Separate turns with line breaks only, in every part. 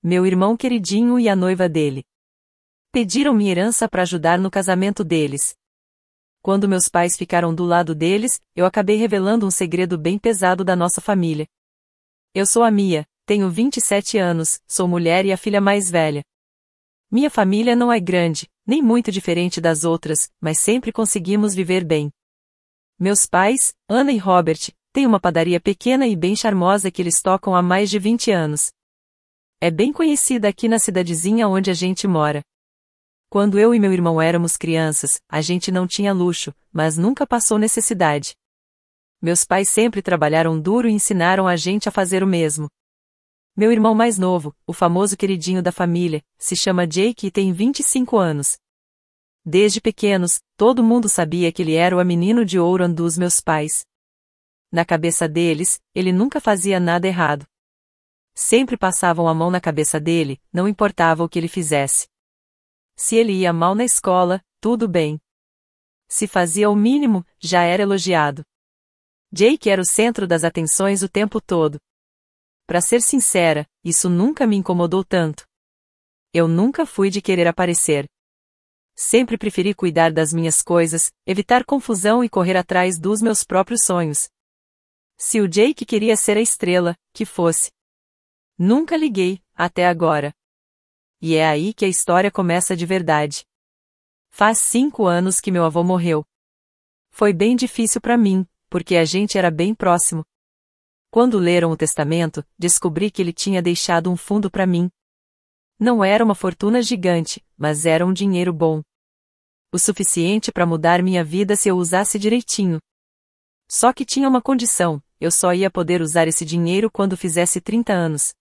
meu irmão queridinho e a noiva dele. Pediram minha herança para ajudar no casamento deles. Quando meus pais ficaram do lado deles, eu acabei revelando um segredo bem pesado da nossa família. Eu sou a Mia, tenho 27 anos, sou mulher e a filha mais velha. Minha família não é grande, nem muito diferente das outras, mas sempre conseguimos viver bem. Meus pais, Ana e Robert, têm uma padaria pequena e bem charmosa que eles tocam há mais de 20 anos. É bem conhecida aqui na cidadezinha onde a gente mora. Quando eu e meu irmão éramos crianças, a gente não tinha luxo, mas nunca passou necessidade. Meus pais sempre trabalharam duro e ensinaram a gente a fazer o mesmo. Meu irmão mais novo, o famoso queridinho da família, se chama Jake e tem 25 anos. Desde pequenos, todo mundo sabia que ele era o menino de ouro dos meus pais. Na cabeça deles, ele nunca fazia nada errado. Sempre passavam a mão na cabeça dele, não importava o que ele fizesse. Se ele ia mal na escola, tudo bem. Se fazia o mínimo, já era elogiado. Jake era o centro das atenções o tempo todo. Pra ser sincera, isso nunca me incomodou tanto. Eu nunca fui de querer aparecer. Sempre preferi cuidar das minhas coisas, evitar confusão e correr atrás dos meus próprios sonhos. Se o Jake queria ser a estrela, que fosse. Nunca liguei, até agora. E é aí que a história começa de verdade. Faz 5 anos que meu avô morreu. Foi bem difícil para mim, porque a gente era bem próximo. Quando leram o testamento, descobri que ele tinha deixado um fundo para mim. Não era uma fortuna gigante, mas era um dinheiro bom. O suficiente para mudar minha vida se eu usasse direitinho. Só que tinha uma condição, eu só ia poder usar esse dinheiro quando fizesse 30 anos.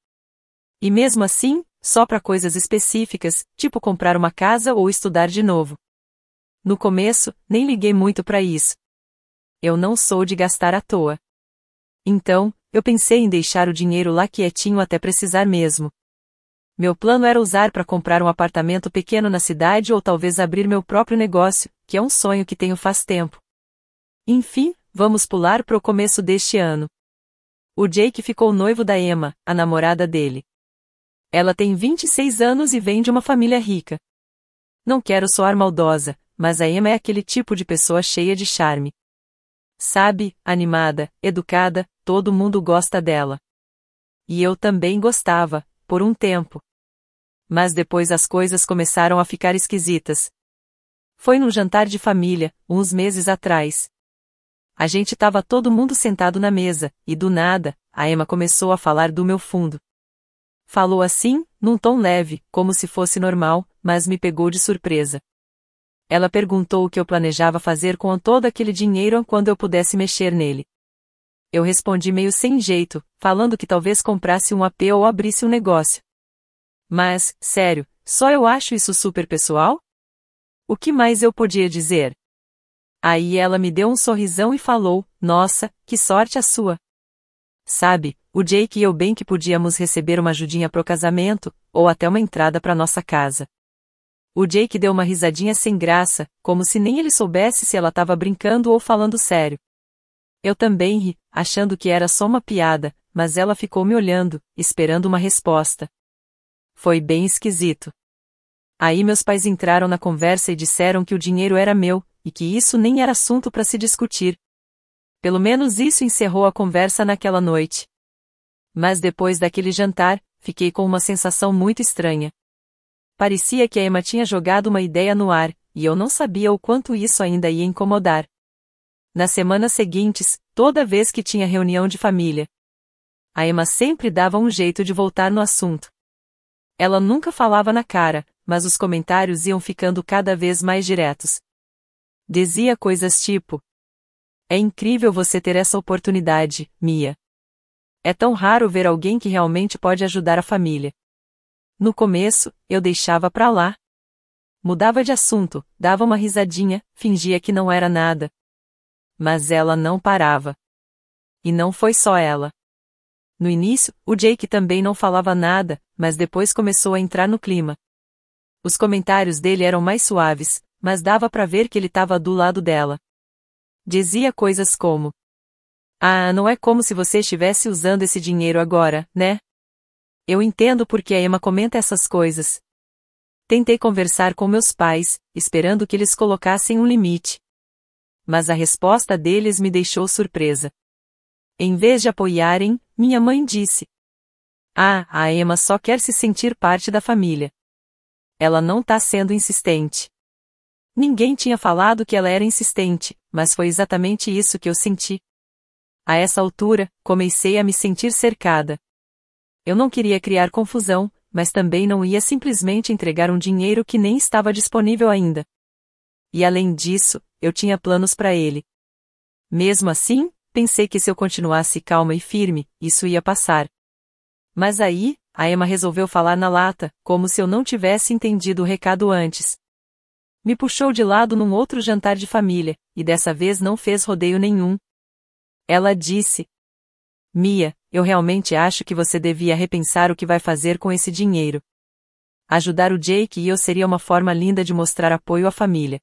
E mesmo assim, só para coisas específicas, tipo comprar uma casa ou estudar de novo. No começo, nem liguei muito para isso. Eu não sou de gastar à toa. Então, eu pensei em deixar o dinheiro lá quietinho até precisar mesmo. Meu plano era usar para comprar um apartamento pequeno na cidade ou talvez abrir meu próprio negócio, que é um sonho que tenho faz tempo. Enfim, vamos pular para o começo deste ano. O Jake ficou noivo da Emma, a namorada dele. Ela tem 26 anos e vem de uma família rica. Não quero soar maldosa, mas a Emma é aquele tipo de pessoa cheia de charme. Sabe, animada, educada, todo mundo gosta dela. E eu também gostava, por um tempo. Mas depois as coisas começaram a ficar esquisitas. Foi num jantar de família, uns meses atrás. A gente tava todo mundo sentado na mesa, e do nada, a Emma começou a falar do meu fundo. Falou assim, num tom leve, como se fosse normal, mas me pegou de surpresa. Ela perguntou o que eu planejava fazer com todo aquele dinheiro quando eu pudesse mexer nele. Eu respondi meio sem jeito, falando que talvez comprasse um AP ou abrisse um negócio. Mas, sério, só eu acho isso super pessoal? O que mais eu podia dizer? Aí ela me deu um sorrisão e falou, nossa, que sorte a sua. Sabe, o Jake e eu bem que podíamos receber uma ajudinha pro casamento, ou até uma entrada pra nossa casa. O Jake deu uma risadinha sem graça, como se nem ele soubesse se ela tava brincando ou falando sério. Eu também ri, achando que era só uma piada, mas ela ficou me olhando, esperando uma resposta. Foi bem esquisito. Aí meus pais entraram na conversa e disseram que o dinheiro era meu, e que isso nem era assunto para se discutir. Pelo menos isso encerrou a conversa naquela noite. Mas depois daquele jantar, fiquei com uma sensação muito estranha. Parecia que a Emma tinha jogado uma ideia no ar, e eu não sabia o quanto isso ainda ia incomodar. Nas semanas seguintes, toda vez que tinha reunião de família, a Emma sempre dava um jeito de voltar no assunto. Ela nunca falava na cara, mas os comentários iam ficando cada vez mais diretos. Dizia coisas tipo: é incrível você ter essa oportunidade, Mia. É tão raro ver alguém que realmente pode ajudar a família. No começo, eu deixava pra lá. Mudava de assunto, dava uma risadinha, fingia que não era nada. Mas ela não parava. E não foi só ela. No início, o Jake também não falava nada, mas depois começou a entrar no clima. Os comentários dele eram mais suaves, mas dava pra ver que ele estava do lado dela. Dizia coisas como: ah, não é como se você estivesse usando esse dinheiro agora, né? Eu entendo por que a Emma comenta essas coisas. Tentei conversar com meus pais, esperando que eles colocassem um limite. Mas a resposta deles me deixou surpresa. Em vez de apoiarem, minha mãe disse: "Ah, a Emma só quer se sentir parte da família. Ela não tá sendo insistente." Ninguém tinha falado que ela era insistente, mas foi exatamente isso que eu senti. A essa altura, comecei a me sentir cercada. Eu não queria criar confusão, mas também não ia simplesmente entregar um dinheiro que nem estava disponível ainda. E além disso, eu tinha planos para ele. Mesmo assim, pensei que se eu continuasse calma e firme, isso ia passar. Mas aí, a Emma resolveu falar na lata, como se eu não tivesse entendido o recado antes. Me puxou de lado num outro jantar de família, e dessa vez não fez rodeio nenhum. Ela disse: "Mia, eu realmente acho que você devia repensar o que vai fazer com esse dinheiro. Ajudar o Jake e eu seria uma forma linda de mostrar apoio à família.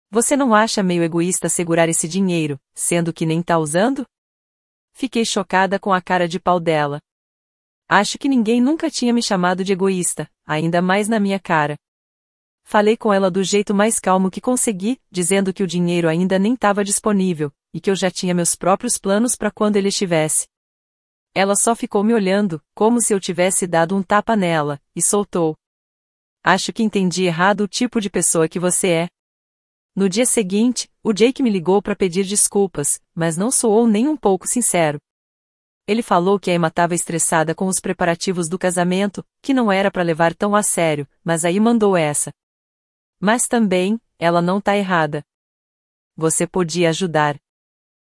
Você não acha meio egoísta segurar esse dinheiro, sendo que nem tá usando?" Fiquei chocada com a cara de pau dela. Acho que ninguém nunca tinha me chamado de egoísta, ainda mais na minha cara. Falei com ela do jeito mais calmo que consegui, dizendo que o dinheiro ainda nem estava disponível, e que eu já tinha meus próprios planos para quando ele estivesse. Ela só ficou me olhando, como se eu tivesse dado um tapa nela, e soltou: "Acho que entendi errado o tipo de pessoa que você é." No dia seguinte, o Jake me ligou para pedir desculpas, mas não soou nem um pouco sincero. Ele falou que a Emma estava estressada com os preparativos do casamento, que não era para levar tão a sério, mas aí mandou essa: "Mas também, ela não tá errada. Você podia ajudar."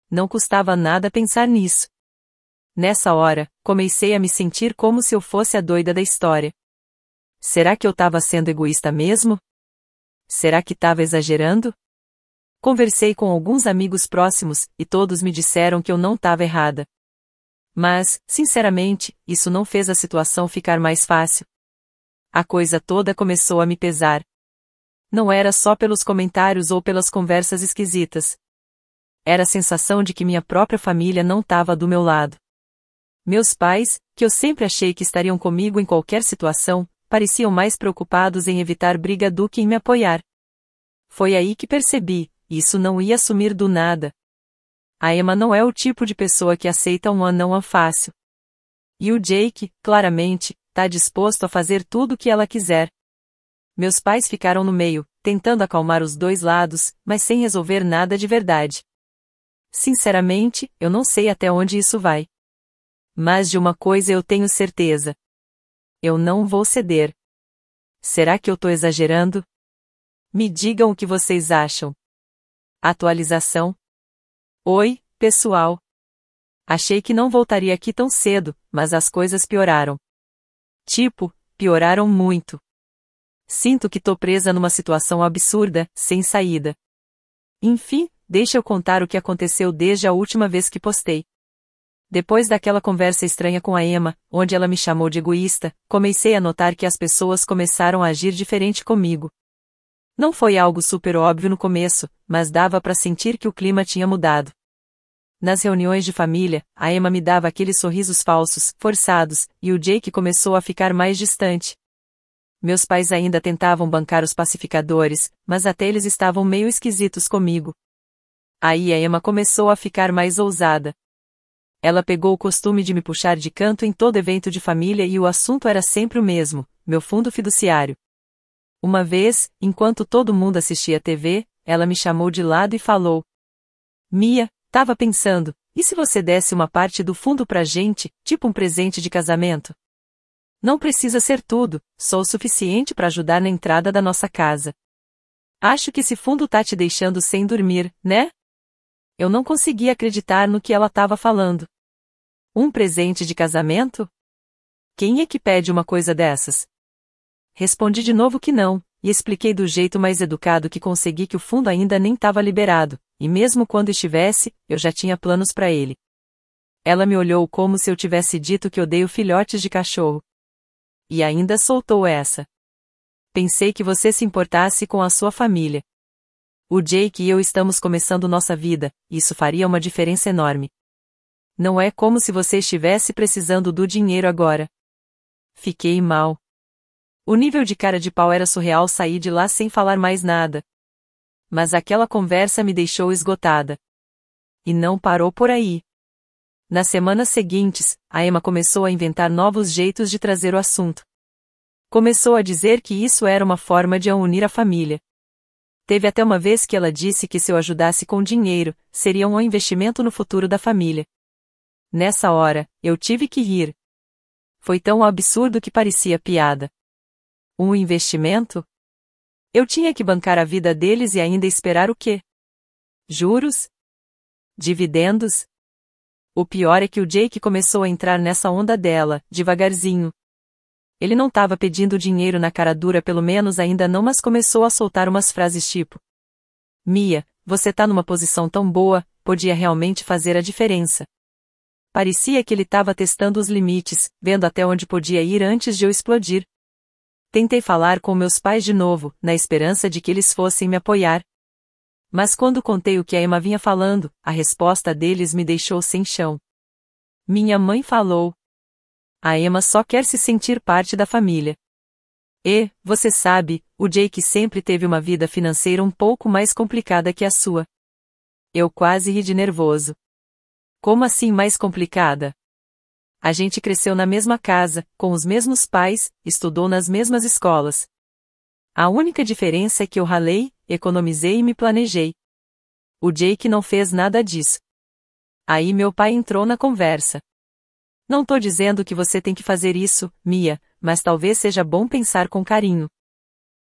Não custava nada pensar nisso. Nessa hora, comecei a me sentir como se eu fosse a doida da história. Será que eu estava sendo egoísta mesmo? Será que estava exagerando? Conversei com alguns amigos próximos, e todos me disseram que eu não estava errada. Mas, sinceramente, isso não fez a situação ficar mais fácil. A coisa toda começou a me pesar. Não era só pelos comentários ou pelas conversas esquisitas. Era a sensação de que minha própria família não estava do meu lado. Meus pais, que eu sempre achei que estariam comigo em qualquer situação, pareciam mais preocupados em evitar briga do que em me apoiar. Foi aí que percebi: isso não ia sumir do nada. A Emma não é o tipo de pessoa que aceita um não fácil. E o Jake, claramente, tá disposto a fazer tudo o que ela quiser. Meus pais ficaram no meio, tentando acalmar os dois lados, mas sem resolver nada de verdade. Sinceramente, eu não sei até onde isso vai. Mas de uma coisa eu tenho certeza: eu não vou ceder. Será que eu tô exagerando? Me digam o que vocês acham. Atualização. Oi, pessoal. Achei que não voltaria aqui tão cedo, mas as coisas pioraram. Tipo, pioraram muito. Sinto que tô presa numa situação absurda, sem saída. Enfim, deixa eu contar o que aconteceu desde a última vez que postei. Depois daquela conversa estranha com a Emma, onde ela me chamou de egoísta, comecei a notar que as pessoas começaram a agir diferente comigo. Não foi algo super óbvio no começo, mas dava para sentir que o clima tinha mudado. Nas reuniões de família, a Emma me dava aqueles sorrisos falsos, forçados, e o Jake começou a ficar mais distante. Meus pais ainda tentavam bancar os pacificadores, mas até eles estavam meio esquisitos comigo. Aí a Emma começou a ficar mais ousada. Ela pegou o costume de me puxar de canto em todo evento de família e o assunto era sempre o mesmo: meu fundo fiduciário. Uma vez, enquanto todo mundo assistia TV, ela me chamou de lado e falou: "Mia, tava pensando, e se você desse uma parte do fundo pra gente, tipo um presente de casamento? Não precisa ser tudo, só o suficiente para ajudar na entrada da nossa casa. Acho que esse fundo tá te deixando sem dormir, né?" Eu não conseguia acreditar no que ela estava falando. Um presente de casamento? Quem é que pede uma coisa dessas? Respondi de novo que não, e expliquei do jeito mais educado que consegui que o fundo ainda nem estava liberado, e mesmo quando estivesse, eu já tinha planos para ele. Ela me olhou como se eu tivesse dito que odeio filhotes de cachorro. E ainda soltou essa: "Pensei que você se importasse com a sua família. O Jake e eu estamos começando nossa vida, isso faria uma diferença enorme. Não é como se você estivesse precisando do dinheiro agora." Fiquei mal. O nível de cara de pau era surreal, saí de lá sem falar mais nada. Mas aquela conversa me deixou esgotada. E não parou por aí. Nas semanas seguintes, a Emma começou a inventar novos jeitos de trazer o assunto. Começou a dizer que isso era uma forma de unir a família. Teve até uma vez que ela disse que se eu ajudasse com dinheiro, seria um investimento no futuro da família. Nessa hora, eu tive que rir. Foi tão absurdo que parecia piada. Um investimento? Eu tinha que bancar a vida deles e ainda esperar o quê? Juros? Dividendos? O pior é que o Jake começou a entrar nessa onda dela, devagarzinho. Ele não estava pedindo dinheiro na cara dura, pelo menos ainda não, mas começou a soltar umas frases tipo: Mia, você tá numa posição tão boa, podia realmente fazer a diferença. Parecia que ele estava testando os limites, vendo até onde podia ir antes de eu explodir. Tentei falar com meus pais de novo, na esperança de que eles fossem me apoiar. Mas quando contei o que a Emma vinha falando, a resposta deles me deixou sem chão. Minha mãe falou: a Emma só quer se sentir parte da família. E, você sabe, o Jake sempre teve uma vida financeira um pouco mais complicada que a sua. Eu quase ri de nervoso. Como assim mais complicada? A gente cresceu na mesma casa, com os mesmos pais, estudou nas mesmas escolas. A única diferença é que eu ralei, economizei e me planejei. O Jake não fez nada disso. Aí meu pai entrou na conversa. Não tô dizendo que você tem que fazer isso, Mia, mas talvez seja bom pensar com carinho.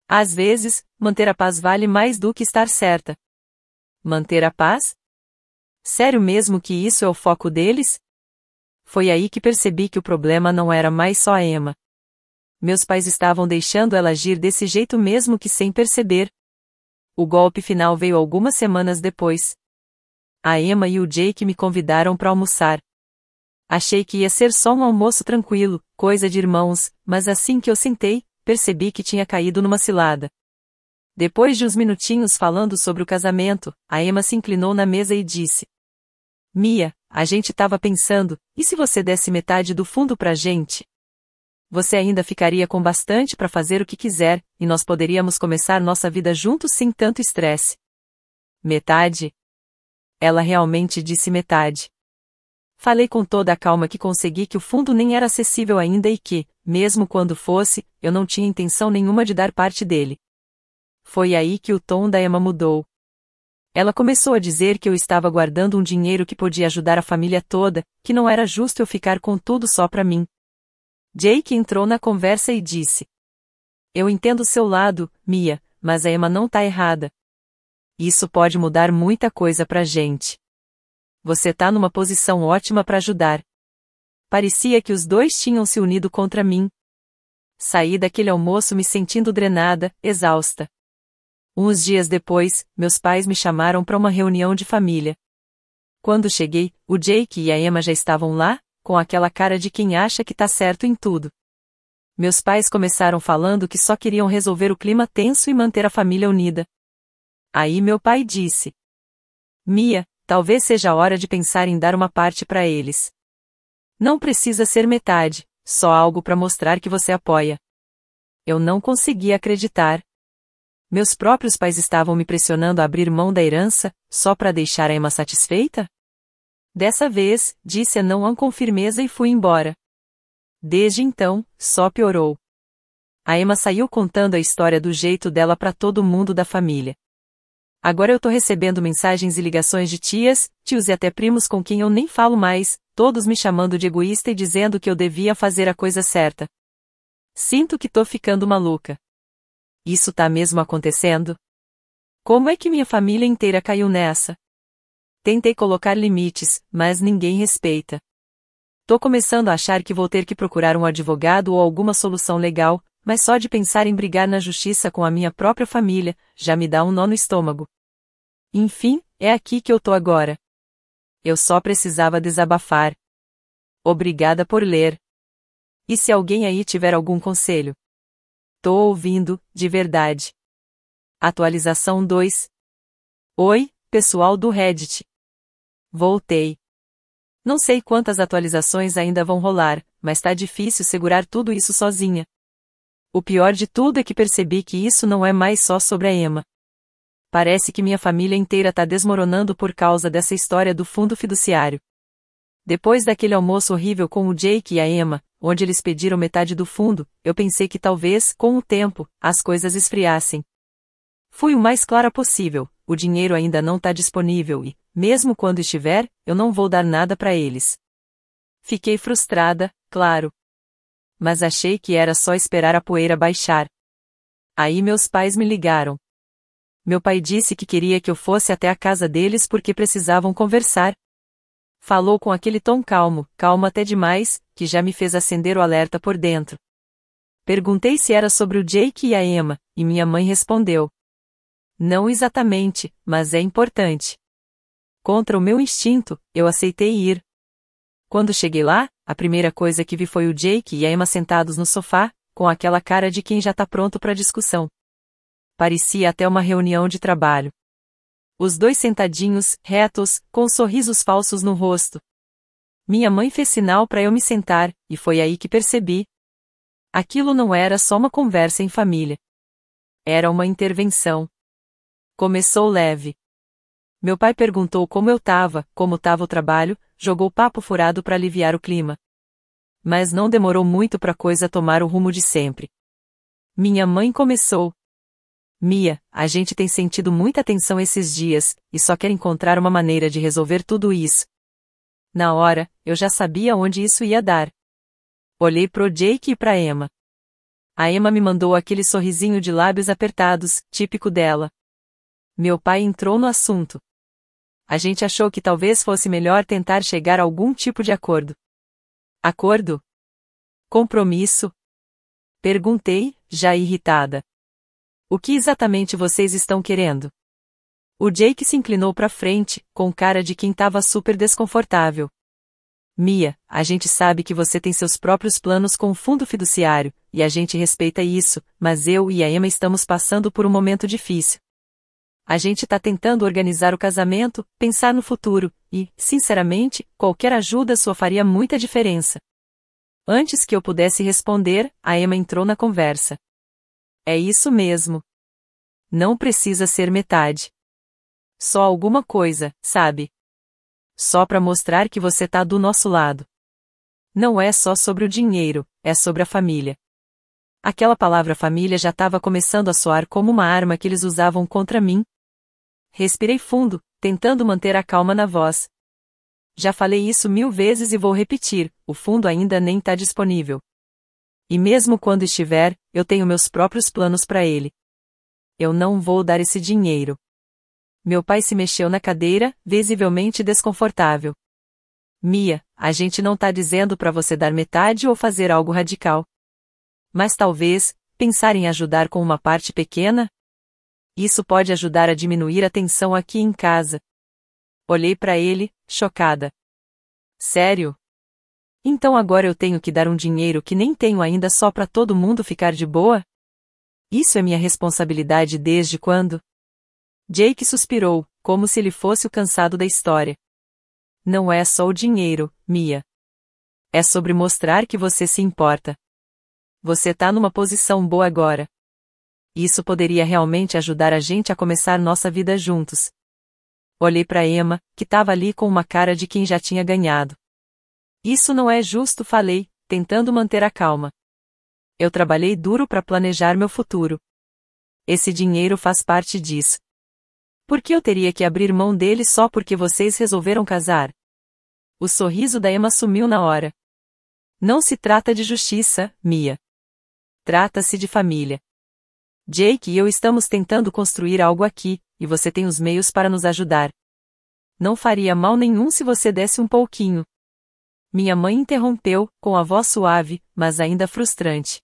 Às vezes, manter a paz vale mais do que estar certa. Manter a paz? Sério mesmo que isso é o foco deles? Foi aí que percebi que o problema não era mais só a Emma. Meus pais estavam deixando ela agir desse jeito mesmo que sem perceber. O golpe final veio algumas semanas depois. A Emma e o Jake me convidaram para almoçar. Achei que ia ser só um almoço tranquilo, coisa de irmãos, mas assim que eu sentei, percebi que tinha caído numa cilada. Depois de uns minutinhos falando sobre o casamento, a Emma se inclinou na mesa e disse: Mia, a gente tava pensando, e se você desse metade do fundo pra gente? Você ainda ficaria com bastante para fazer o que quiser, e nós poderíamos começar nossa vida juntos sem tanto estresse. Metade? Ela realmente disse metade. Falei com toda a calma que consegui que o fundo nem era acessível ainda e que, mesmo quando fosse, eu não tinha intenção nenhuma de dar parte dele. Foi aí que o tom da Emma mudou. Ela começou a dizer que eu estava guardando um dinheiro que podia ajudar a família toda, que não era justo eu ficar com tudo só pra mim. Jake entrou na conversa e disse: eu entendo seu lado, Mia, mas a Emma não tá errada. Isso pode mudar muita coisa pra gente. Você tá numa posição ótima pra ajudar. Parecia que os dois tinham se unido contra mim. Saí daquele almoço me sentindo drenada, exausta. Uns dias depois, meus pais me chamaram para uma reunião de família. Quando cheguei, o Jake e a Emma já estavam lá, com aquela cara de quem acha que tá certo em tudo. Meus pais começaram falando que só queriam resolver o clima tenso e manter a família unida. Aí meu pai disse: Mia, talvez seja a hora de pensar em dar uma parte para eles. Não precisa ser metade, só algo para mostrar que você apoia. Eu não conseguia acreditar. Meus próprios pais estavam me pressionando a abrir mão da herança, só para deixar a Emma satisfeita? Dessa vez, disse a não com firmeza e fui embora. Desde então, só piorou. A Emma saiu contando a história do jeito dela para todo mundo da família. Agora eu tô recebendo mensagens e ligações de tias, tios e até primos com quem eu nem falo mais, todos me chamando de egoísta e dizendo que eu devia fazer a coisa certa. Sinto que tô ficando maluca. Isso tá mesmo acontecendo? Como é que minha família inteira caiu nessa? Tentei colocar limites, mas ninguém respeita. Tô começando a achar que vou ter que procurar um advogado ou alguma solução legal, mas só de pensar em brigar na justiça com a minha própria família, já me dá um nó no estômago. Enfim, é aqui que eu tô agora. Eu só precisava desabafar. Obrigada por ler. E se alguém aí tiver algum conselho? Tô ouvindo, de verdade. Atualização 2. Oi, pessoal do Reddit. Voltei. Não sei quantas atualizações ainda vão rolar, mas mas tá difícil segurar tudo isso sozinha. O pior de tudo é que percebi que isso não é mais só sobre a Emma. Parece que minha família inteira tá desmoronando por causa dessa história do fundo fiduciário. Depois daquele almoço horrível com o Jake e a Emma, onde eles pediram metade do fundo, eu pensei que talvez, com o tempo, as coisas esfriassem. Fui o mais clara possível, o dinheiro ainda não tá disponível e, mesmo quando estiver, eu não vou dar nada para eles. Fiquei frustrada, claro. Mas achei que era só esperar a poeira baixar. Aí meus pais me ligaram. Meu pai disse que queria que eu fosse até a casa deles porque precisavam conversar. Falou com aquele tom calmo, calmo até demais, que já me fez acender o alerta por dentro. Perguntei se era sobre o Jake e a Emma, e minha mãe respondeu. Não exatamente, mas é importante. Contra o meu instinto, eu aceitei ir. Quando cheguei lá, a primeira coisa que vi foi o Jake e a Emma sentados no sofá, com aquela cara de quem já tá pronto pra discussão. Parecia até uma reunião de trabalho. Os dois sentadinhos, retos, com sorrisos falsos no rosto. Minha mãe fez sinal para eu me sentar, e foi aí que percebi. Aquilo não era só uma conversa em família. Era uma intervenção. Começou leve. Meu pai perguntou como eu tava, como tava o trabalho, jogou papo furado para aliviar o clima. Mas não demorou muito para a coisa tomar o rumo de sempre. Minha mãe começou. Mia, a gente tem sentido muita tensão esses dias, e só quer encontrar uma maneira de resolver tudo isso. Na hora, eu já sabia onde isso ia dar. Olhei pro Jake e pra Emma. A Emma me mandou aquele sorrisinho de lábios apertados, típico dela. Meu pai entrou no assunto. A gente achou que talvez fosse melhor tentar chegar a algum tipo de acordo. Acordo? Compromisso? Perguntei, já irritada. O que exatamente vocês estão querendo? O Jake se inclinou para frente, com cara de quem estava super desconfortável. Mia, a gente sabe que você tem seus próprios planos com o fundo fiduciário, e a gente respeita isso, mas eu e a Emma estamos passando por um momento difícil. A gente tá tentando organizar o casamento, pensar no futuro, e, sinceramente, qualquer ajuda sua faria muita diferença. Antes que eu pudesse responder, a Emma entrou na conversa. É isso mesmo. Não precisa ser metade. Só alguma coisa, sabe? Só pra mostrar que você tá do nosso lado. Não é só sobre o dinheiro, é sobre a família. Aquela palavra família já estava começando a soar como uma arma que eles usavam contra mim. Respirei fundo, tentando manter a calma na voz. Já falei isso 1000 vezes e vou repetir, o fundo ainda nem tá disponível. E mesmo quando estiver, eu tenho meus próprios planos para ele. Eu não vou dar esse dinheiro. Meu pai se mexeu na cadeira, visivelmente desconfortável. Mia, a gente não tá dizendo para você dar metade ou fazer algo radical. Mas talvez, pensar em ajudar com uma parte pequena? Isso pode ajudar a diminuir a tensão aqui em casa. Olhei para ele, chocada. Sério? Então agora eu tenho que dar um dinheiro que nem tenho ainda só para todo mundo ficar de boa? Isso é minha responsabilidade desde quando? Jake suspirou, como se ele fosse o cansado da história. Não é só o dinheiro, Mia. É sobre mostrar que você se importa. Você tá numa posição boa agora. Isso poderia realmente ajudar a gente a começar nossa vida juntos. Olhei para Emma, que estava ali com uma cara de quem já tinha ganhado. Isso não é justo, falei, tentando manter a calma. Eu trabalhei duro para planejar meu futuro. Esse dinheiro faz parte disso. Por que eu teria que abrir mão dele só porque vocês resolveram casar? O sorriso da Emma sumiu na hora. Não se trata de justiça, Mia. Trata-se de família. Jake e eu estamos tentando construir algo aqui, e você tem os meios para nos ajudar. Não faria mal nenhum se você desse um pouquinho. Minha mãe interrompeu, com a voz suave, mas ainda frustrante.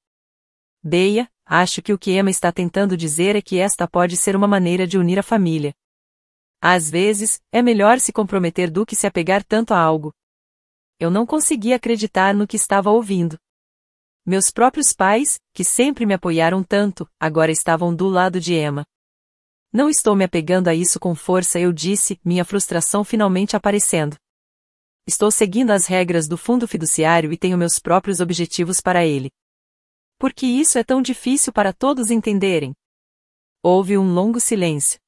Beia, acho que o que Emma está tentando dizer é que esta pode ser uma maneira de unir a família. Às vezes, é melhor se comprometer do que se apegar tanto a algo. Eu não conseguia acreditar no que estava ouvindo. Meus próprios pais, que sempre me apoiaram tanto, agora estavam do lado de Emma. Não estou me apegando a isso com força, eu disse, minha frustração finalmente aparecendo. Estou seguindo as regras do fundo fiduciário e tenho meus próprios objetivos para ele. Por que isso é tão difícil para todos entenderem? Houve um longo silêncio.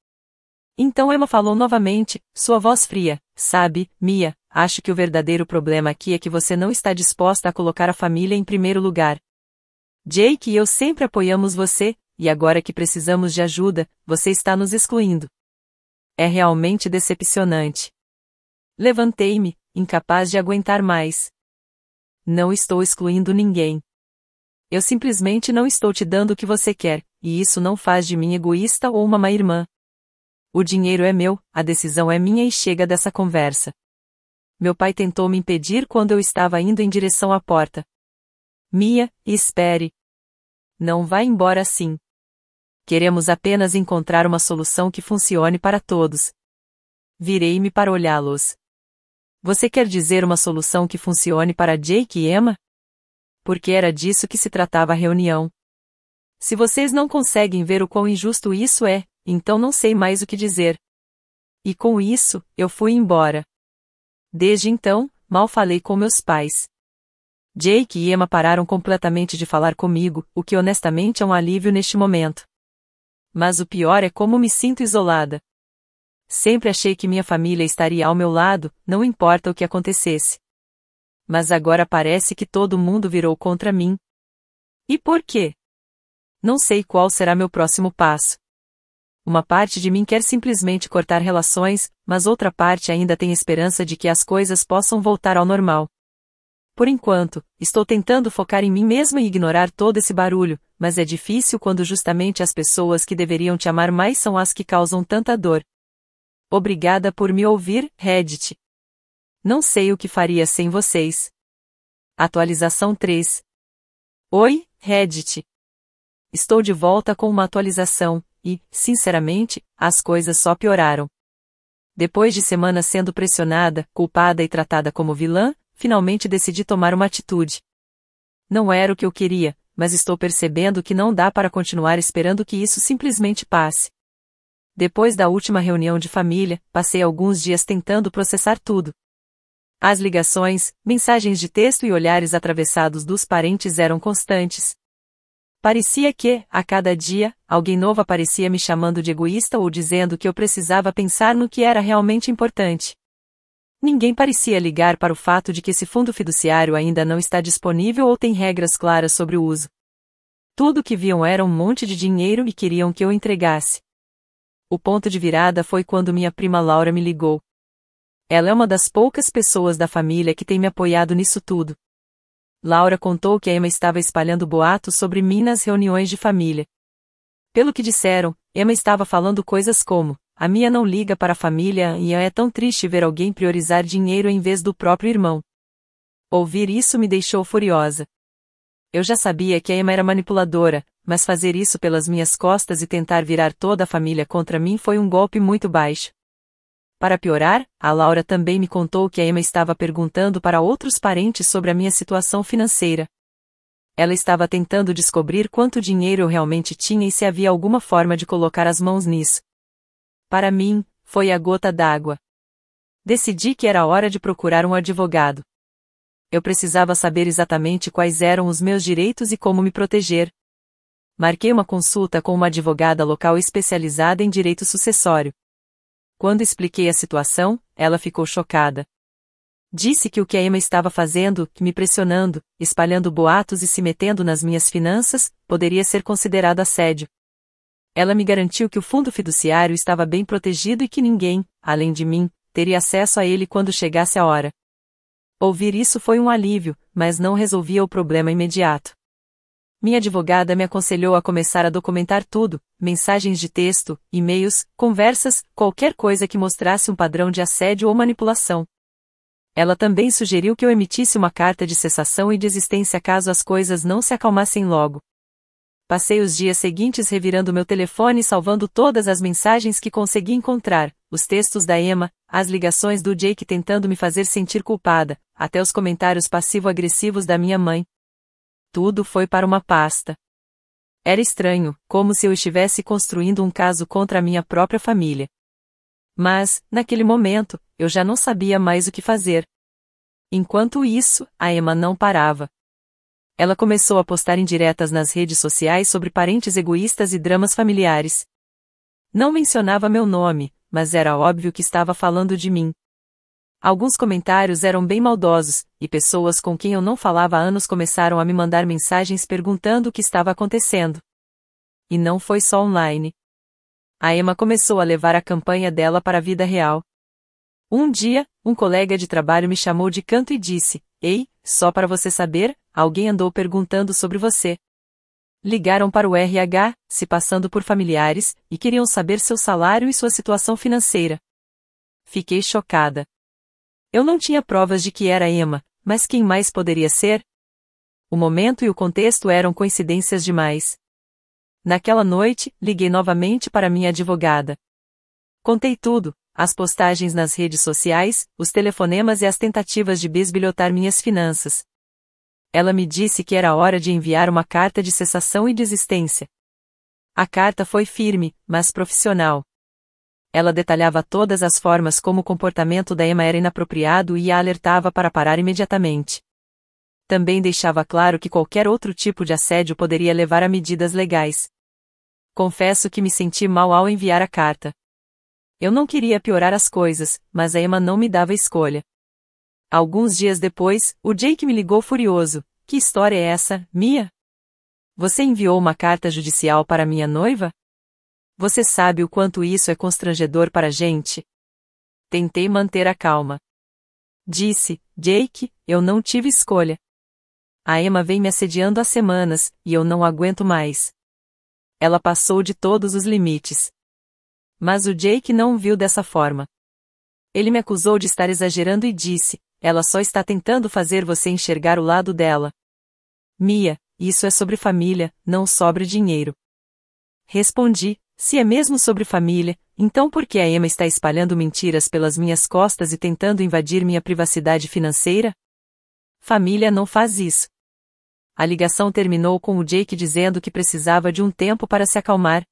Então Emma falou novamente, sua voz fria, sabe, Mia, acho que o verdadeiro problema aqui é que você não está disposta a colocar a família em primeiro lugar. Jake e eu sempre apoiamos você, e agora que precisamos de ajuda, você está nos excluindo. É realmente decepcionante. Levantei-me, incapaz de aguentar mais. Não estou excluindo ninguém. Eu simplesmente não estou te dando o que você quer, e isso não faz de mim egoísta ou uma má irmã. O dinheiro é meu, a decisão é minha e chega dessa conversa. Meu pai tentou me impedir quando eu estava indo em direção à porta. Mia, espere. Não vá embora assim. Queremos apenas encontrar uma solução que funcione para todos. Virei-me para olhá-los. Você quer dizer uma solução que funcione para Jake e Emma? Porque era disso que se tratava a reunião. Se vocês não conseguem ver o quão injusto isso é, então não sei mais o que dizer. E com isso, eu fui embora. Desde então, mal falei com meus pais. Jake e Emma pararam completamente de falar comigo, o que honestamente é um alívio neste momento. Mas o pior é como me sinto isolada. Sempre achei que minha família estaria ao meu lado, não importa o que acontecesse. Mas agora parece que todo mundo virou contra mim. E por quê? Não sei qual será meu próximo passo. Uma parte de mim quer simplesmente cortar relações, mas outra parte ainda tem esperança de que as coisas possam voltar ao normal. Por enquanto, estou tentando focar em mim mesma e ignorar todo esse barulho, mas é difícil quando justamente as pessoas que deveriam te amar mais são as que causam tanta dor. Obrigada por me ouvir, Reddit. Não sei o que faria sem vocês. Atualização 3. Oi, Reddit. Estou de volta com uma atualização, e, sinceramente, as coisas só pioraram. Depois de semanas sendo pressionada, culpada e tratada como vilã, finalmente decidi tomar uma atitude. Não era o que eu queria, mas estou percebendo que não dá para continuar esperando que isso simplesmente passe. Depois da última reunião de família, passei alguns dias tentando processar tudo. As ligações, mensagens de texto e olhares atravessados dos parentes eram constantes. Parecia que, a cada dia, alguém novo aparecia me chamando de egoísta ou dizendo que eu precisava pensar no que era realmente importante. Ninguém parecia ligar para o fato de que esse fundo fiduciário ainda não está disponível ou tem regras claras sobre o uso. Tudo o que viam era um monte de dinheiro e queriam que eu entregasse. O ponto de virada foi quando minha prima Laura me ligou. Ela é uma das poucas pessoas da família que tem me apoiado nisso tudo. Laura contou que a Emma estava espalhando boatos sobre mim nas reuniões de família. Pelo que disseram, Emma estava falando coisas como, a Mia não liga para a família e é tão triste ver alguém priorizar dinheiro em vez do próprio irmão. Ouvir isso me deixou furiosa. Eu já sabia que a Emma era manipuladora, mas fazer isso pelas minhas costas e tentar virar toda a família contra mim foi um golpe muito baixo. Para piorar, a Laura também me contou que a Emma estava perguntando para outros parentes sobre a minha situação financeira. Ela estava tentando descobrir quanto dinheiro eu realmente tinha e se havia alguma forma de colocar as mãos nisso. Para mim, foi a gota d'água. Decidi que era hora de procurar um advogado. Eu precisava saber exatamente quais eram os meus direitos e como me proteger. Marquei uma consulta com uma advogada local especializada em direito sucessório. Quando expliquei a situação, ela ficou chocada. Disse que o que a Emma estava fazendo, me pressionando, espalhando boatos e se metendo nas minhas finanças, poderia ser considerado assédio. Ela me garantiu que o fundo fiduciário estava bem protegido e que ninguém, além de mim, teria acesso a ele quando chegasse a hora. Ouvir isso foi um alívio, mas não resolvia o problema imediato. Minha advogada me aconselhou a começar a documentar tudo, mensagens de texto, e-mails, conversas, qualquer coisa que mostrasse um padrão de assédio ou manipulação. Ela também sugeriu que eu emitisse uma carta de cessação e desistência caso as coisas não se acalmassem logo. Passei os dias seguintes revirando meu telefone e salvando todas as mensagens que consegui encontrar, os textos da Emma, as ligações do Jake tentando me fazer sentir culpada, até os comentários passivo-agressivos da minha mãe. Tudo foi para uma pasta. Era estranho, como se eu estivesse construindo um caso contra a minha própria família. Mas, naquele momento, eu já não sabia mais o que fazer. Enquanto isso, a Emma não parava. Ela começou a postar indiretas nas redes sociais sobre parentes egoístas e dramas familiares. Não mencionava meu nome, mas era óbvio que estava falando de mim. Alguns comentários eram bem maldosos, e pessoas com quem eu não falava há anos começaram a me mandar mensagens perguntando o que estava acontecendo. E não foi só online. A Emma começou a levar a campanha dela para a vida real. Um dia, um colega de trabalho me chamou de canto e disse: "Ei, só para você saber, alguém andou perguntando sobre você. Ligaram para o RH, se passando por familiares, e queriam saber seu salário e sua situação financeira." Fiquei chocada. Eu não tinha provas de que era Emma, mas quem mais poderia ser? O momento e o contexto eram coincidências demais. Naquela noite, liguei novamente para minha advogada. Contei tudo, as postagens nas redes sociais, os telefonemas e as tentativas de bisbilhotar minhas finanças. Ela me disse que era hora de enviar uma carta de cessação e desistência. A carta foi firme, mas profissional. Ela detalhava todas as formas como o comportamento da Emma era inapropriado e a alertava para parar imediatamente. Também deixava claro que qualquer outro tipo de assédio poderia levar a medidas legais. Confesso que me senti mal ao enviar a carta. Eu não queria piorar as coisas, mas a Emma não me dava escolha. Alguns dias depois, o Jake me ligou furioso. "Que história é essa, Mia? Você enviou uma carta judicial para minha noiva? Você sabe o quanto isso é constrangedor para a gente?" Tentei manter a calma. Disse: "Jake, eu não tive escolha. A Emma vem me assediando há semanas, e eu não aguento mais. Ela passou de todos os limites." Mas o Jake não viu dessa forma. Ele me acusou de estar exagerando e disse: "Ela só está tentando fazer você enxergar o lado dela. Mia, isso é sobre família, não sobre dinheiro." Respondi: "Se é mesmo sobre família, então por que a Emma está espalhando mentiras pelas minhas costas e tentando invadir minha privacidade financeira? Família não faz isso." A ligação terminou com o Jake dizendo que precisava de um tempo para se acalmar.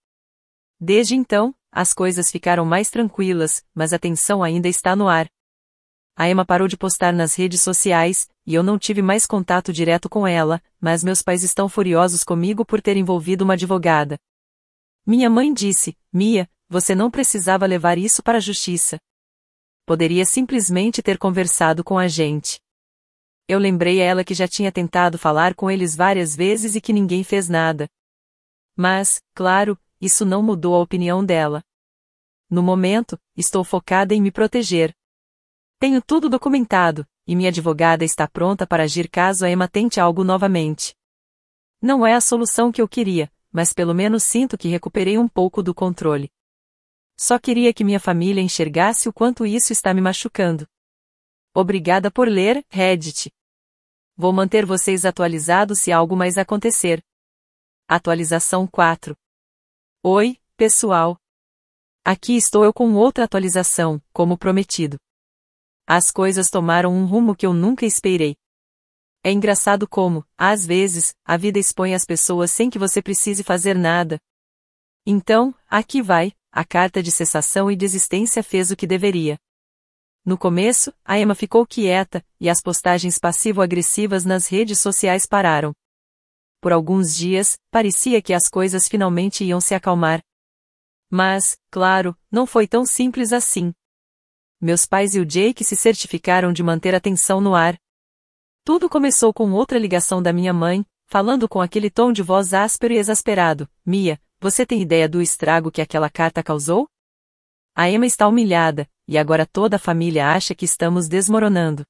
Desde então, as coisas ficaram mais tranquilas, mas a tensão ainda está no ar. A Emma parou de postar nas redes sociais, e eu não tive mais contato direto com ela, mas meus pais estão furiosos comigo por ter envolvido uma advogada. Minha mãe disse: "Mia, você não precisava levar isso para a justiça. Poderia simplesmente ter conversado com a gente." Eu lembrei a ela que já tinha tentado falar com eles várias vezes e que ninguém fez nada. Mas, claro, isso não mudou a opinião dela. No momento, estou focada em me proteger. Tenho tudo documentado, e minha advogada está pronta para agir caso a Emma tente algo novamente. Não é a solução que eu queria, mas pelo menos sinto que recuperei um pouco do controle. Só queria que minha família enxergasse o quanto isso está me machucando. Obrigada por ler, Reddit. Vou manter vocês atualizados se algo mais acontecer. Atualização 4. Oi, pessoal. Aqui estou eu com outra atualização, como prometido. As coisas tomaram um rumo que eu nunca esperei. É engraçado como, às vezes, a vida expõe as pessoas sem que você precise fazer nada. Então, aqui vai, a carta de cessação e desistência fez o que deveria. No começo, a Emma ficou quieta, e as postagens passivo-agressivas nas redes sociais pararam. Por alguns dias, parecia que as coisas finalmente iam se acalmar. Mas, claro, não foi tão simples assim. Meus pais e o Jake se certificaram de manter a tensão no ar. Tudo começou com outra ligação da minha mãe, falando com aquele tom de voz áspero e exasperado: "Mia, você tem ideia do estrago que aquela carta causou? A Emma está humilhada, e agora toda a família acha que estamos desmoronando."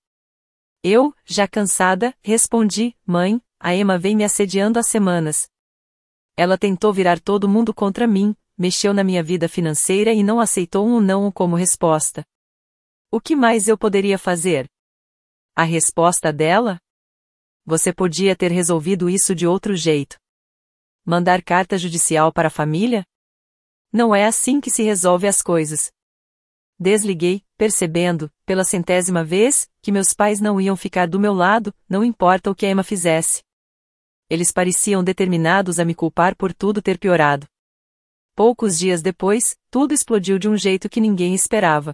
Eu, já cansada, respondi: "Mãe, a Emma vem me assediando há semanas. Ela tentou virar todo mundo contra mim, mexeu na minha vida financeira e não aceitou um não como resposta. O que mais eu poderia fazer?" A resposta dela? "Você podia ter resolvido isso de outro jeito. Mandar carta judicial para a família? Não é assim que se resolve as coisas." Desliguei, percebendo, pela 100ª vez, que meus pais não iam ficar do meu lado, não importa o que a Emma fizesse. Eles pareciam determinados a me culpar por tudo ter piorado. Poucos dias depois, tudo explodiu de um jeito que ninguém esperava.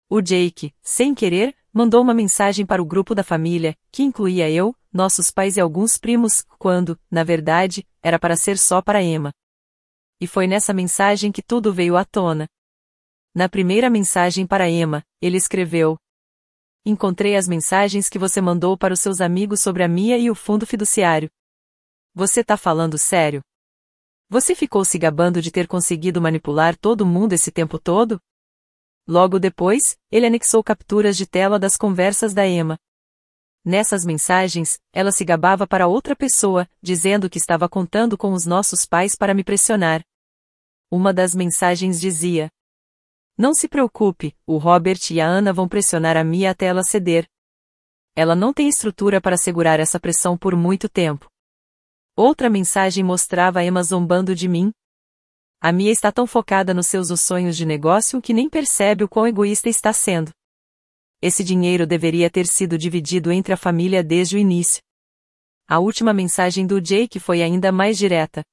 O Jake, sem querer, mandou uma mensagem para o grupo da família, que incluía eu, nossos pais e alguns primos, quando, na verdade, era para ser só para Emma. E foi nessa mensagem que tudo veio à tona. Na primeira mensagem para Emma, ele escreveu: encontrei as mensagens que você mandou para os seus amigos sobre a Mia e o fundo fiduciário. Você tá falando sério? Você ficou se gabando de ter conseguido manipular todo mundo esse tempo todo? Logo depois, ele anexou capturas de tela das conversas da Emma. Nessas mensagens, ela se gabava para outra pessoa, dizendo que estava contando com os nossos pais para me pressionar. Uma das mensagens dizia: não se preocupe, o Robert e a Anna vão pressionar a Mia até ela ceder. Ela não tem estrutura para segurar essa pressão por muito tempo. Outra mensagem mostrava a Emma zombando de mim. A Mia está tão focada nos seus sonhos de negócio que nem percebe o quão egoísta está sendo. Esse dinheiro deveria ter sido dividido entre a família desde o início. A última mensagem do Jake foi ainda mais direta.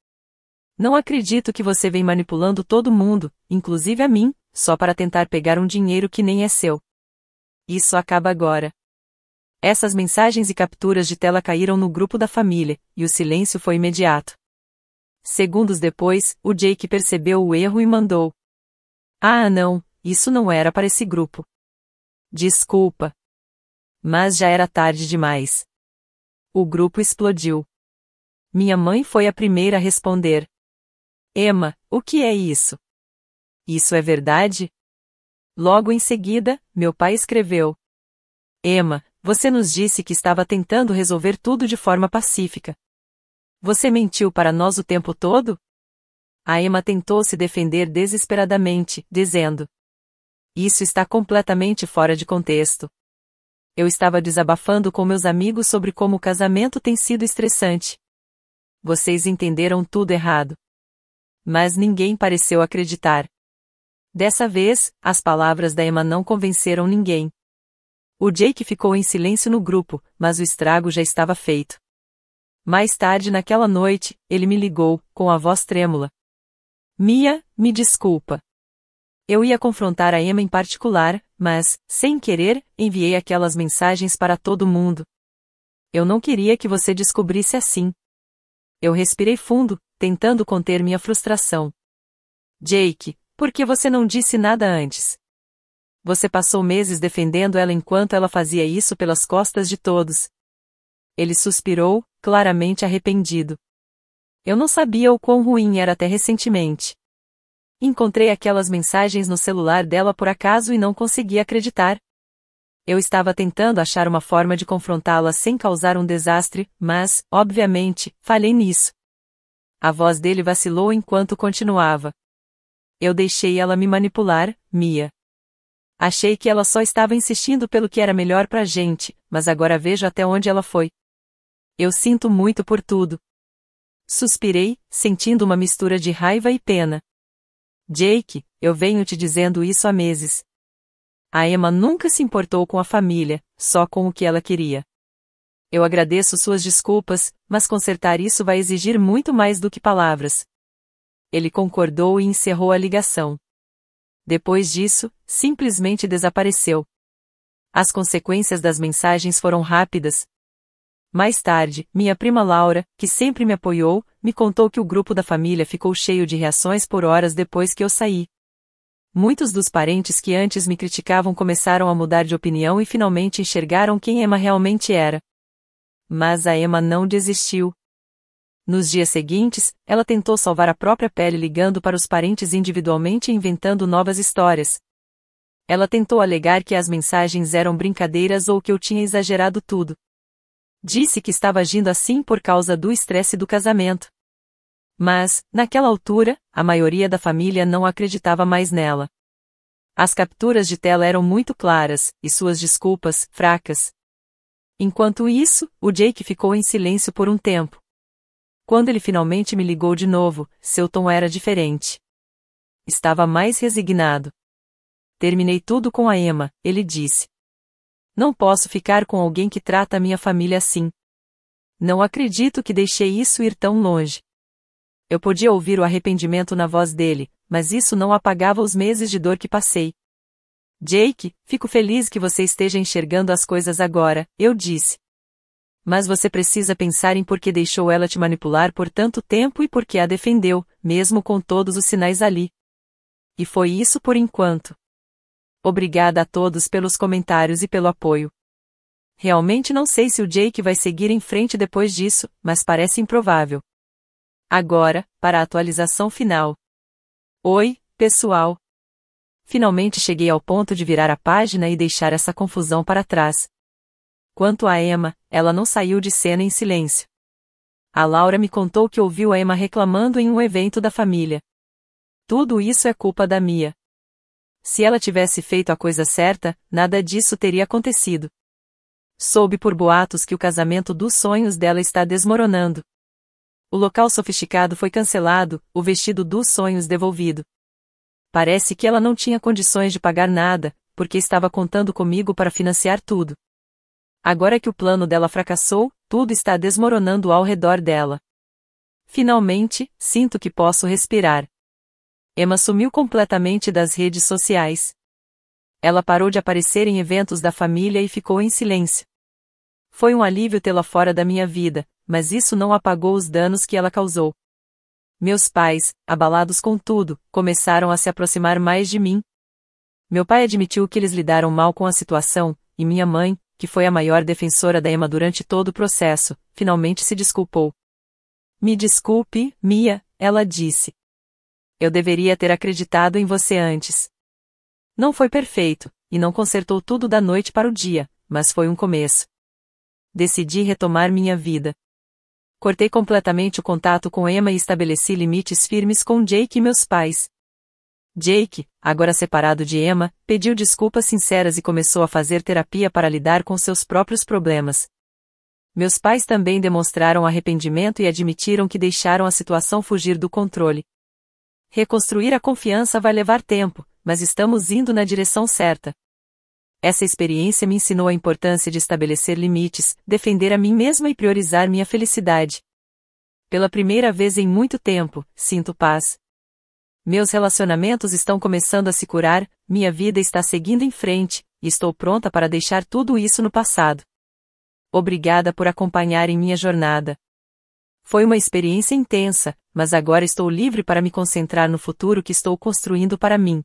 Não acredito que você vem manipulando todo mundo, inclusive a mim, só para tentar pegar um dinheiro que nem é seu. Isso acaba agora. Essas mensagens e capturas de tela caíram no grupo da família, e o silêncio foi imediato. Segundos depois, o Jake percebeu o erro e mandou: ah não, isso não era para esse grupo. Desculpa. Mas já era tarde demais. O grupo explodiu. Minha mãe foi a primeira a responder: Emma, o que é isso? Isso é verdade? Logo em seguida, meu pai escreveu: Emma, você nos disse que estava tentando resolver tudo de forma pacífica. Você mentiu para nós o tempo todo? A Emma tentou se defender desesperadamente, dizendo: isso está completamente fora de contexto. Eu estava desabafando com meus amigos sobre como o casamento tem sido estressante. Vocês entenderam tudo errado. Mas ninguém pareceu acreditar. Dessa vez, as palavras da Emma não convenceram ninguém. O Jake ficou em silêncio no grupo, mas o estrago já estava feito. Mais tarde naquela noite, ele me ligou, com a voz trêmula. Mia, me desculpa. Eu ia confrontar a Emma em particular, mas, sem querer, enviei aquelas mensagens para todo mundo. Eu não queria que você descobrisse assim. Eu respirei fundo, tentando conter minha frustração. Jake, por que você não disse nada antes? Você passou meses defendendo ela enquanto ela fazia isso pelas costas de todos. Ele suspirou, claramente arrependido. Eu não sabia o quão ruim era até recentemente. Encontrei aquelas mensagens no celular dela por acaso e não consegui acreditar. Eu estava tentando achar uma forma de confrontá-la sem causar um desastre, mas, obviamente, falhei nisso. A voz dele vacilou enquanto continuava. Eu deixei ela me manipular, Mia. Achei que ela só estava insistindo pelo que era melhor pra gente, mas agora vejo até onde ela foi. Eu sinto muito por tudo. Suspirei, sentindo uma mistura de raiva e pena. Jake, eu venho te dizendo isso há meses. A Emma nunca se importou com a família, só com o que ela queria. Eu agradeço suas desculpas, mas consertar isso vai exigir muito mais do que palavras. Ele concordou e encerrou a ligação. Depois disso, simplesmente desapareceu. As consequências das mensagens foram rápidas. Mais tarde, minha prima Laura, que sempre me apoiou, me contou que o grupo da família ficou cheio de reações por horas depois que eu saí. Muitos dos parentes que antes me criticavam começaram a mudar de opinião e finalmente enxergaram quem Emma realmente era. Mas a Emma não desistiu. Nos dias seguintes, ela tentou salvar a própria pele ligando para os parentes individualmente e inventando novas histórias. Ela tentou alegar que as mensagens eram brincadeiras ou que eu tinha exagerado tudo. Disse que estava agindo assim por causa do estresse do casamento. Mas, naquela altura, a maioria da família não acreditava mais nela. As capturas de tela eram muito claras, e suas desculpas, fracas. Enquanto isso, o Jake ficou em silêncio por um tempo. Quando ele finalmente me ligou de novo, seu tom era diferente. Estava mais resignado. Terminei tudo com a Emma, ele disse. Não posso ficar com alguém que trata a minha família assim. Não acredito que deixei isso ir tão longe. Eu podia ouvir o arrependimento na voz dele, mas isso não apagava os meses de dor que passei. Jake, fico feliz que você esteja enxergando as coisas agora, eu disse. Mas você precisa pensar em por que deixou ela te manipular por tanto tempo e por que a defendeu, mesmo com todos os sinais ali. E foi isso por enquanto. Obrigada a todos pelos comentários e pelo apoio. Realmente não sei se o Jake vai seguir em frente depois disso, mas parece improvável. Agora, para a atualização final. Oi, pessoal. Finalmente cheguei ao ponto de virar a página e deixar essa confusão para trás. Quanto a Emma, ela não saiu de cena em silêncio. A Laura me contou que ouviu a Emma reclamando em um evento da família. Tudo isso é culpa da Mia. Se ela tivesse feito a coisa certa, nada disso teria acontecido. Soube por boatos que o casamento dos sonhos dela está desmoronando. O local sofisticado foi cancelado, o vestido dos sonhos devolvido. Parece que ela não tinha condições de pagar nada, porque estava contando comigo para financiar tudo. Agora que o plano dela fracassou, tudo está desmoronando ao redor dela. Finalmente, sinto que posso respirar. Emma sumiu completamente das redes sociais. Ela parou de aparecer em eventos da família e ficou em silêncio. Foi um alívio tê-la fora da minha vida, mas isso não apagou os danos que ela causou. Meus pais, abalados com tudo, começaram a se aproximar mais de mim. Meu pai admitiu que eles lidaram mal com a situação, e minha mãe, que foi a maior defensora da Emma durante todo o processo, finalmente se desculpou. Me desculpe, Mia, ela disse. Eu deveria ter acreditado em você antes. Não foi perfeito, e não consertou tudo da noite para o dia, mas foi um começo. Decidi retomar minha vida. Cortei completamente o contato com Emma e estabeleci limites firmes com Jake e meus pais. Jake, agora separado de Emma, pediu desculpas sinceras e começou a fazer terapia para lidar com seus próprios problemas. Meus pais também demonstraram arrependimento e admitiram que deixaram a situação fugir do controle. Reconstruir a confiança vai levar tempo, mas estamos indo na direção certa. Essa experiência me ensinou a importância de estabelecer limites, defender a mim mesma e priorizar minha felicidade. Pela primeira vez em muito tempo, sinto paz. Meus relacionamentos estão começando a se curar, minha vida está seguindo em frente, e estou pronta para deixar tudo isso no passado. Obrigada por acompanharem minha jornada. Foi uma experiência intensa, mas agora estou livre para me concentrar no futuro que estou construindo para mim.